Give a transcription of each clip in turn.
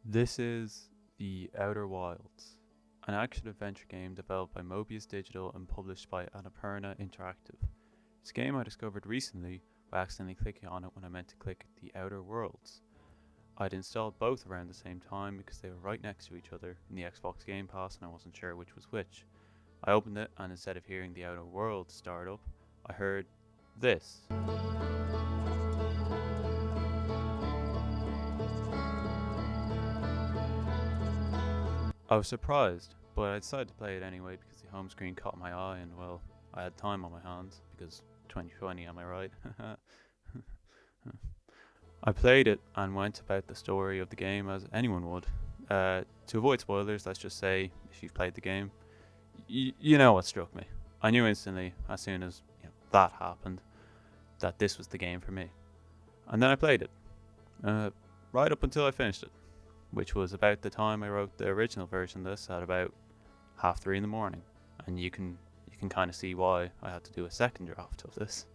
This is The Outer Wilds, an action-adventure game developed by Mobius Digital and published by Annapurna Interactive. It's a game I discovered recently by accidentally clicking on it when I meant to click The Outer Worlds. I'd installed both around the same time because they were right next to each other in the Xbox Game Pass and I wasn't sure which was which. I opened it and instead of hearing The Outer Worlds start up, I heard this. I was surprised, but I decided to play it anyway because the home screen caught my eye and, well, I had time on my hands because 2020, am I right? I played it and went about the story of the game as anyone would. To avoid spoilers, let's just say, if you've played the game, you know what struck me. I knew instantly, as soon as that happened, that this was the game for me. And then I played it, right up until I finished it, which was about the time I wrote the original version of this at about 3:30 in the morning. And you can kind of see why I had to do a second draft of this.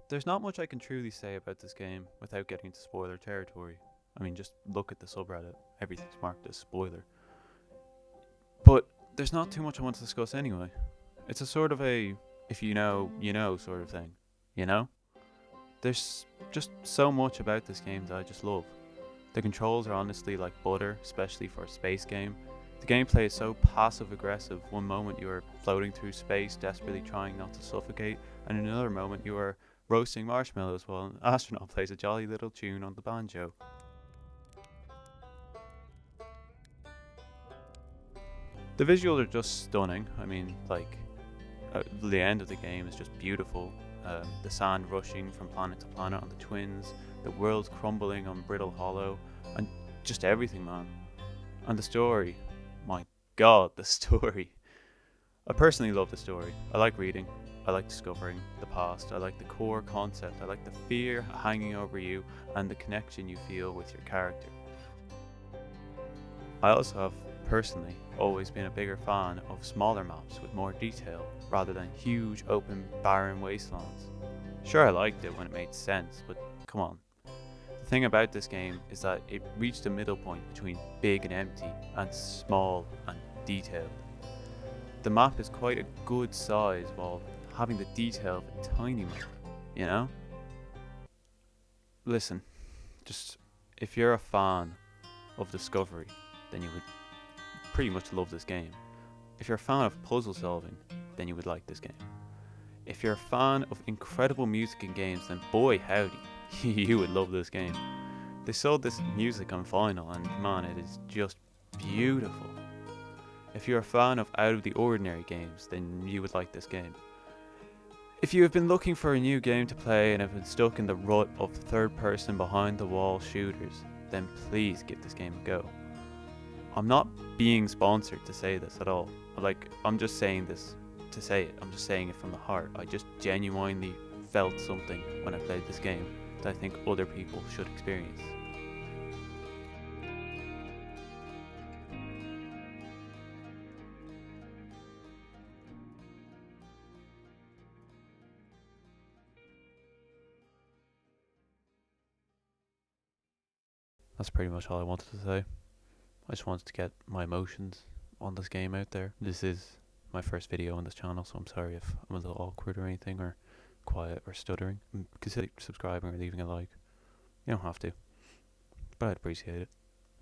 There's not much I can truly say about this game without getting into spoiler territory. I mean, just look at the subreddit. Everything's marked as spoiler. But there's not too much I want to discuss anyway. It's a sort of a, if you know, you know sort of thing. You know? There's just so much about this game that I just love. The controls are honestly like butter, especially for a space game. The gameplay is so passive-aggressive. One moment you are floating through space, desperately trying not to suffocate, and in another moment you are roasting marshmallows while an astronaut plays a jolly little tune on the banjo. The visuals are just stunning. I mean, like, the end of the game is just beautiful. The sand rushing from planet to planet on the twins, the world crumbling on Brittle Hollow, and just everything, man. And the story, my god, the story. I personally love the story. I like reading, I like discovering the past, I like the core concept, I like the fear hanging over you and the connection you feel with your character. I also have, personally, always been a bigger fan of smaller maps with more detail, rather than huge, open, barren wastelands. Sure, I liked it when it made sense, but come on. The thing about this game is that it reached a middle point between big and empty, and small and detailed. The map is quite a good size while having the detail of a tiny map, you know? Listen, just if you're a fan of discovery, then you would pretty much love this game. If you're a fan of puzzle solving, then you would like this game. If you're a fan of incredible music in games, then boy howdy, you would love this game. They sold this music on vinyl and man, it is just beautiful. If you're a fan of out of the ordinary games, then you would like this game. If you have been looking for a new game to play and have been stuck in the rut of third person behind the wall shooters, then please give this game a go. I'm not being sponsored to say this at all. I'm just saying this to say it. I'm just saying it from the heart. I just genuinely felt something when I played this game that I think other people should experience. That's pretty much all I wanted to say. I just wanted to get my emotions on this game out there. This is my first video on this channel, so I'm sorry if I'm a little awkward or anything, or quiet or stuttering. Consider subscribing or leaving a like. You don't have to, but I'd appreciate it.